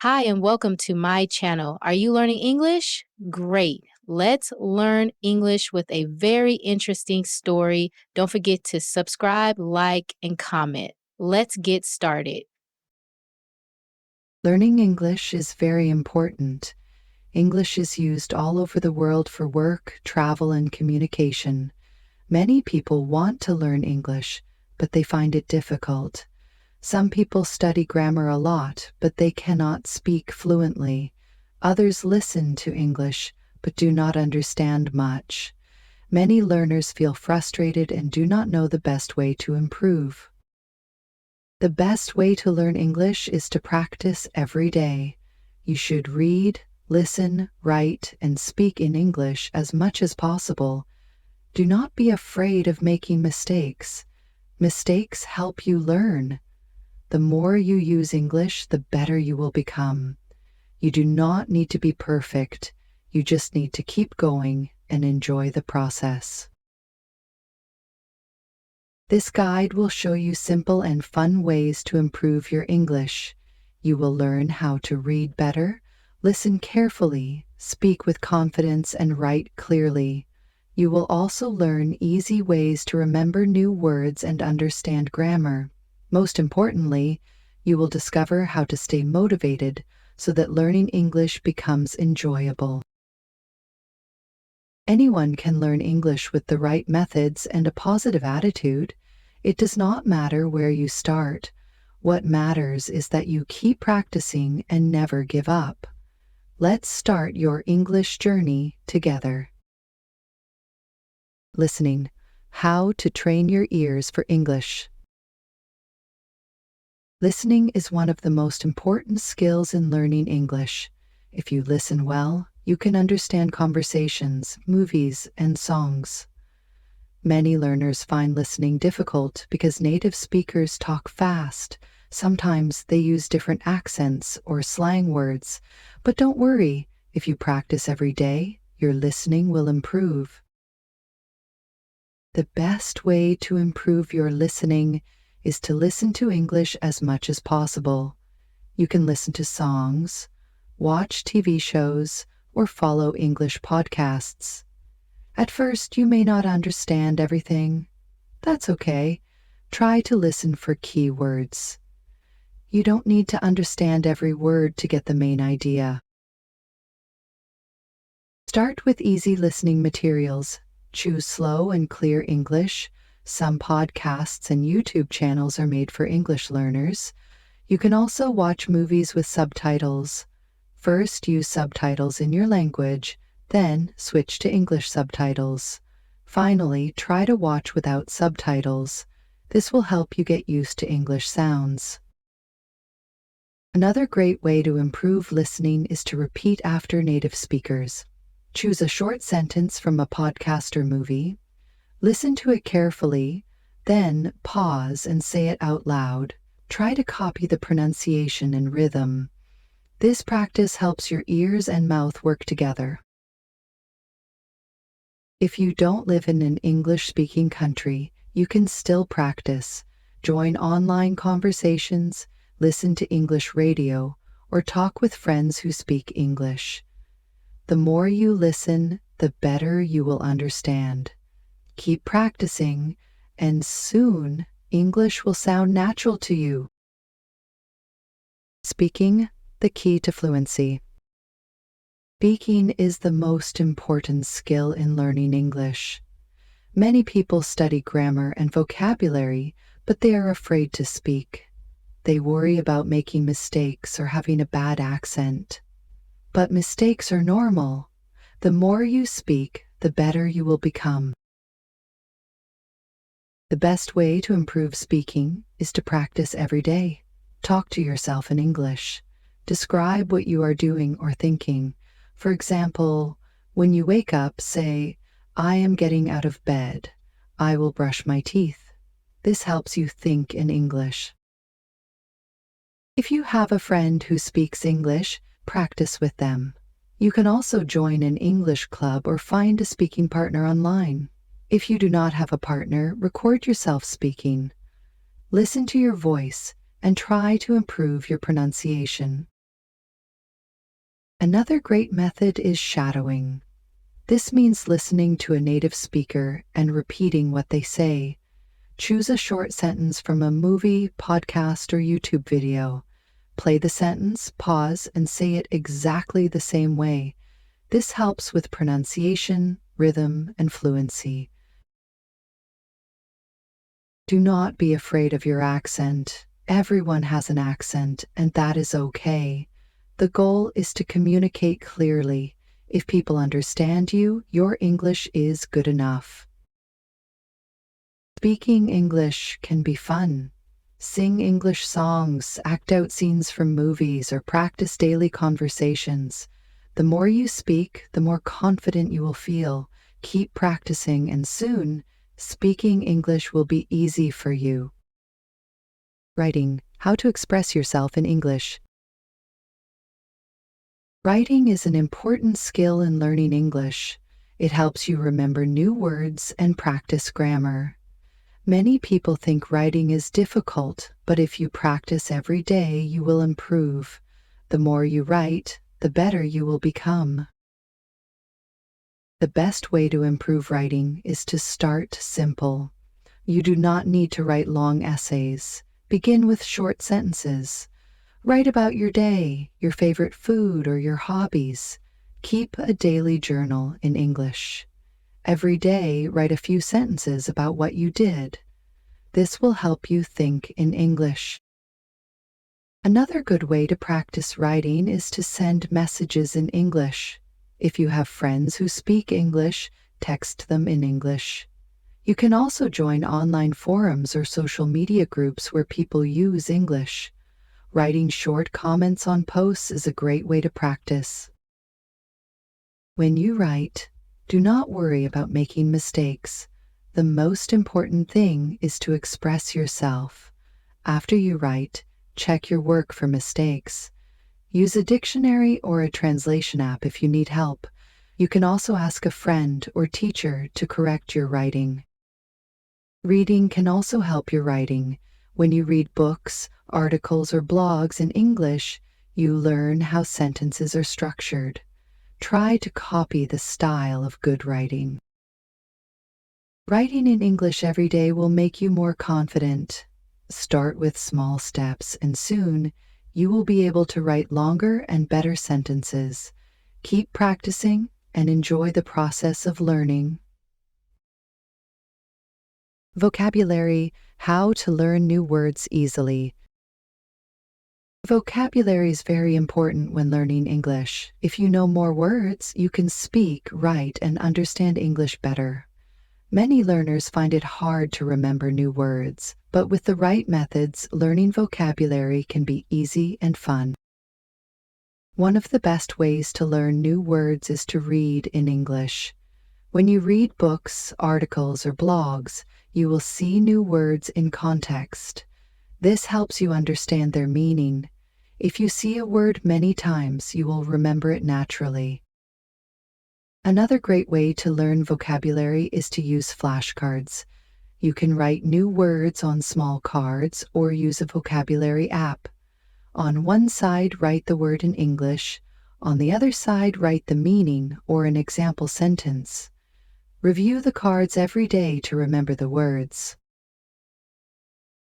Hi, and welcome to my channel. Are you learning English? Great. Let's learn English with a very interesting story. Don't forget to subscribe, like, and comment. Let's get started. Learning English is very important. English is used all over the world for work, travel, and communication. Many people want to learn English, but they find it difficult. Some people study grammar a lot, but they cannot speak fluently. Others listen to English, but do not understand much. Many learners feel frustrated and do not know the best way to improve. The best way to learn English is to practice every day. You should read, listen, write, and speak in English as much as possible. Do not be afraid of making mistakes. Mistakes help you learn. The more you use English, the better you will become. You do not need to be perfect. You just need to keep going and enjoy the process. This guide will show you simple and fun ways to improve your English. You will learn how to read better, listen carefully, speak with confidence, and write clearly. You will also learn easy ways to remember new words and understand grammar. Most importantly, you will discover how to stay motivated so that learning English becomes enjoyable. Anyone can learn English with the right methods and a positive attitude. It does not matter where you start. What matters is that you keep practicing and never give up. Let's start your English journey together. Listening. How to train your ears for English. Listening is one of the most important skills in learning English. If you listen well, you can understand conversations, movies, and songs. Many learners find listening difficult because native speakers talk fast. Sometimes they use different accents or slang words. But don't worry, if you practice every day, your listening will improve. The best way to improve your listening is to listen to English as much as possible. You can listen to songs, watch TV shows, or follow English podcasts. At first, you may not understand everything. That's okay. Try to listen for key words. You don't need to understand every word to get the main idea. Start with easy listening materials. Choose slow and clear English. Some podcasts and YouTube channels are made for English learners. You can also watch movies with subtitles. First, use subtitles in your language, then switch to English subtitles. Finally, try to watch without subtitles. This will help you get used to English sounds. Another great way to improve listening is to repeat after native speakers. Choose a short sentence from a podcast or movie. Listen to it carefully, then pause and say it out loud. Try to copy the pronunciation and rhythm. This practice helps your ears and mouth work together. If you don't live in an English-speaking country, you can still practice. Join online conversations, listen to English radio, or talk with friends who speak English. The more you listen, the better you will understand. Keep practicing, and soon English will sound natural to you. Speaking, the key to fluency. Speaking is the most important skill in learning English. Many people study grammar and vocabulary, but they are afraid to speak. They worry about making mistakes or having a bad accent. But mistakes are normal. The more you speak, the better you will become. The best way to improve speaking is to practice every day. Talk to yourself in English. Describe what you are doing or thinking. For example, when you wake up, say, "I am getting out of bed. I will brush my teeth." This helps you think in English. If you have a friend who speaks English, practice with them. You can also join an English club or find a speaking partner online. If you do not have a partner, record yourself speaking. Listen to your voice and try to improve your pronunciation. Another great method is shadowing. This means listening to a native speaker and repeating what they say. Choose a short sentence from a movie, podcast, or YouTube video. Play the sentence, pause, and say it exactly the same way. This helps with pronunciation, rhythm, and fluency. Do not be afraid of your accent. Everyone has an accent, and that is okay. The goal is to communicate clearly. If people understand you, your English is good enough. Speaking English can be fun. Sing English songs, act out scenes from movies, or practice daily conversations. The more you speak, the more confident you will feel. Keep practicing, and soon, speaking English will be easy for you. Writing. How to express yourself in English. Writing is an important skill in learning English. It helps you remember new words and practice grammar. Many people think writing is difficult, but if you practice every day, you will improve. The more you write, the better you will become. The best way to improve writing is to start simple. You do not need to write long essays. Begin with short sentences. Write about your day, your favorite food, or your hobbies. Keep a daily journal in English. Every day, write a few sentences about what you did. This will help you think in English. Another good way to practice writing is to send messages in English. If you have friends who speak English, text them in English. You can also join online forums or social media groups where people use English. Writing short comments on posts is a great way to practice. When you write, do not worry about making mistakes. The most important thing is to express yourself. After you write, check your work for mistakes. Use a dictionary or a translation app if you need help. You can also ask a friend or teacher to correct your writing. Reading can also help your writing. When you read books, articles, or blogs in English, you learn how sentences are structured. Try to copy the style of good writing. Writing in English every day will make you more confident. Start with small steps, and soon you will be able to write longer and better sentences. Keep practicing and enjoy the process of learning. Vocabulary. How to learn new words easily. Vocabulary is very important when learning English. If you know more words, you can speak, write, and understand English better. Many learners find it hard to remember new words, but with the right methods, learning vocabulary can be easy and fun. One of the best ways to learn new words is to read in English. When you read books, articles, or blogs, you will see new words in context. This helps you understand their meaning. If you see a word many times, you will remember it naturally. Another great way to learn vocabulary is to use flashcards. You can write new words on small cards or use a vocabulary app. On one side, write the word in English. On the other side, write the meaning or an example sentence. Review the cards every day to remember the words.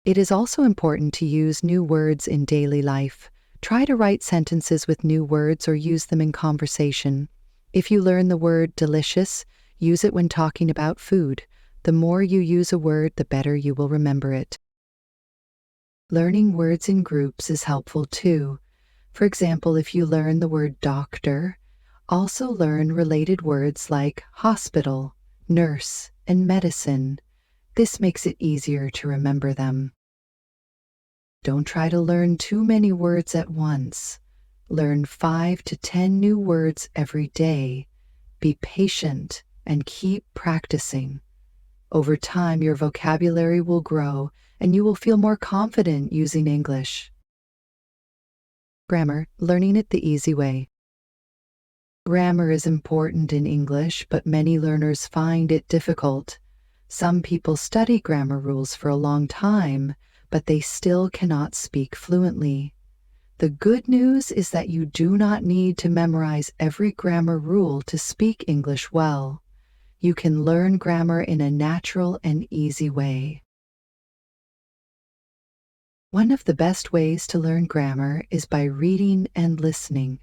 It is also important to use new words in daily life. Try to write sentences with new words or use them in conversation. If you learn the word delicious, use it when talking about food. The more you use a word, the better you will remember it. Learning words in groups is helpful too. For example, if you learn the word doctor, also learn related words like hospital, nurse, and medicine. This makes it easier to remember them. Don't try to learn too many words at once. Learn 5 to 10 new words every day. Be patient and keep practicing. Over time, your vocabulary will grow and you will feel more confident using English. Grammar, learning it the easy way. Grammar is important in English, but many learners find it difficult. Some people study grammar rules for a long time, but they still cannot speak fluently. The good news is that you do not need to memorize every grammar rule to speak English well. You can learn grammar in a natural and easy way. One of the best ways to learn grammar is by reading and listening.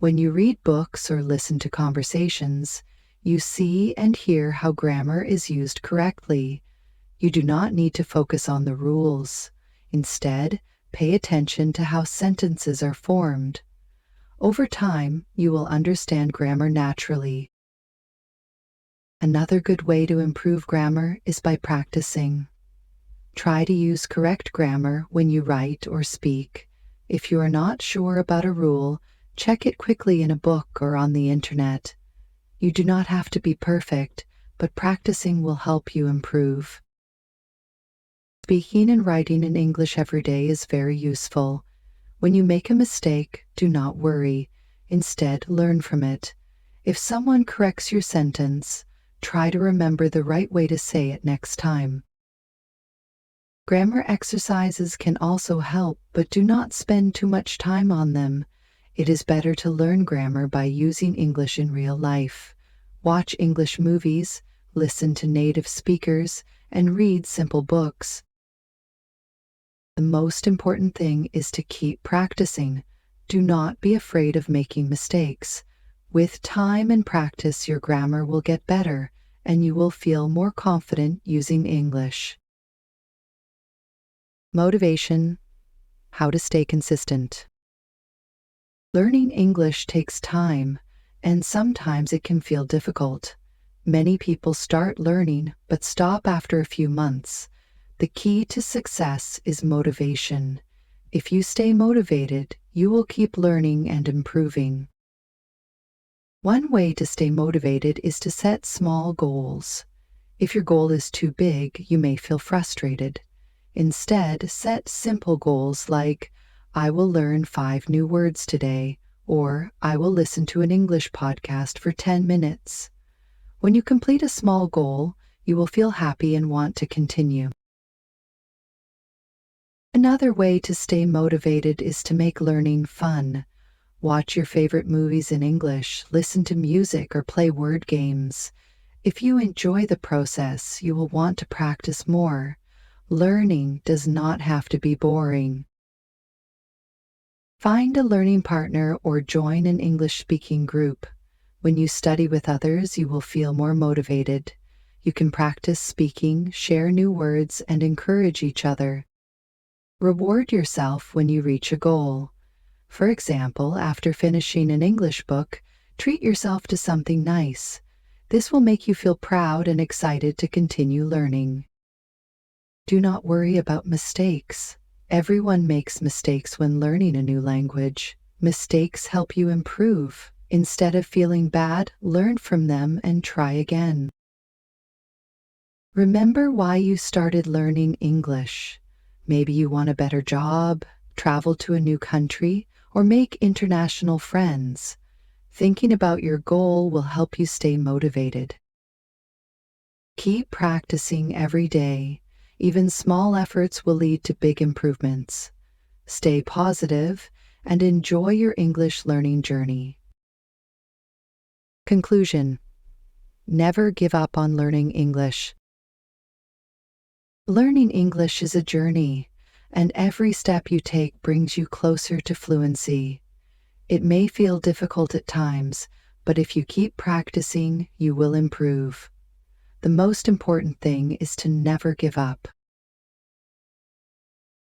When you read books or listen to conversations, you see and hear how grammar is used correctly. You do not need to focus on the rules. Instead, pay attention to how sentences are formed. Over time, you will understand grammar naturally. Another good way to improve grammar is by practicing. Try to use correct grammar when you write or speak. If you are not sure about a rule, check it quickly in a book or on the internet. You do not have to be perfect, but practicing will help you improve. Speaking and writing in English every day is very useful. When you make a mistake, do not worry. Instead, learn from it. If someone corrects your sentence, try to remember the right way to say it next time. Grammar exercises can also help, but do not spend too much time on them. It is better to learn grammar by using English in real life. Watch English movies, listen to native speakers, and read simple books. The most important thing is to keep practicing. Do not be afraid of making mistakes. With time and practice, your grammar will get better, and you will feel more confident using English. Motivation. How to stay consistent. Learning English takes time, and sometimes it can feel difficult. Many people start learning but stop after a few months. The key to success is motivation. If you stay motivated, you will keep learning and improving. One way to stay motivated is to set small goals. If your goal is too big, you may feel frustrated. Instead, set simple goals like, I will learn 5 new words today, or I will listen to an English podcast for 10 minutes. When you complete a small goal, you will feel happy and want to continue. Another way to stay motivated is to make learning fun. Watch your favorite movies in English, listen to music, or play word games. If you enjoy the process, you will want to practice more. Learning does not have to be boring. Find a learning partner or join an English-speaking group. When you study with others, you will feel more motivated. You can practice speaking, share new words, and encourage each other. Reward yourself when you reach a goal. For example, after finishing an English book, treat yourself to something nice. This will make you feel proud and excited to continue learning. Do not worry about mistakes. Everyone makes mistakes when learning a new language. Mistakes help you improve. Instead of feeling bad, learn from them and try again. Remember why you started learning English. Maybe you want a better job, travel to a new country, or make international friends. Thinking about your goal will help you stay motivated. Keep practicing every day. Even small efforts will lead to big improvements. Stay positive and enjoy your English learning journey. Conclusion. Never give up on learning English. Learning English is a journey, and every step you take brings you closer to fluency. It may feel difficult at times, but if you keep practicing, you will improve. The most important thing is to never give up.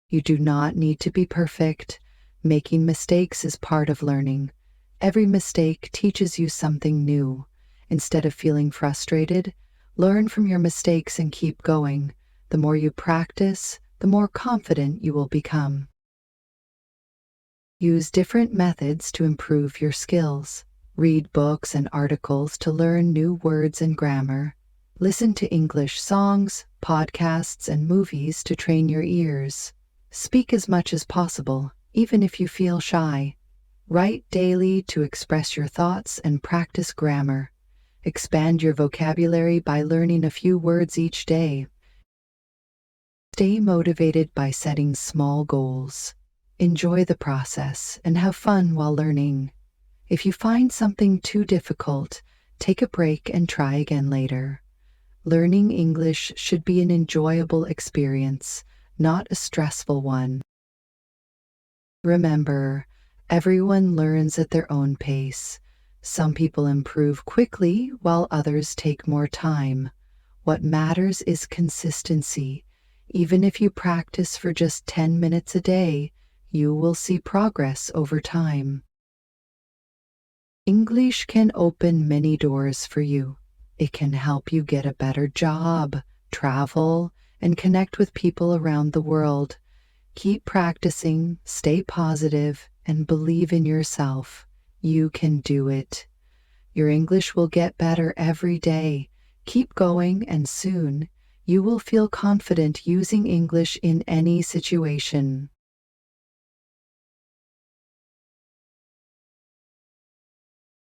You do not need to be perfect. Making mistakes is part of learning. Every mistake teaches you something new. Instead of feeling frustrated, learn from your mistakes and keep going. The more you practice, the more confident you will become. Use different methods to improve your skills. Read books and articles to learn new words and grammar. Listen to English songs, podcasts, and movies to train your ears. Speak as much as possible, even if you feel shy. Write daily to express your thoughts and practice grammar. Expand your vocabulary by learning a few words each day. Stay motivated by setting small goals. Enjoy the process and have fun while learning. If you find something too difficult, take a break and try again later. Learning English should be an enjoyable experience, not a stressful one. Remember, everyone learns at their own pace. Some people improve quickly while others take more time. What matters is consistency. Even if you practice for just 10 minutes a day, you will see progress over time. English can open many doors for you. It can help you get a better job, travel, and connect with people around the world. Keep practicing, stay positive, and believe in yourself. You can do it. Your English will get better every day. Keep going, and soon you will feel confident using English in any situation.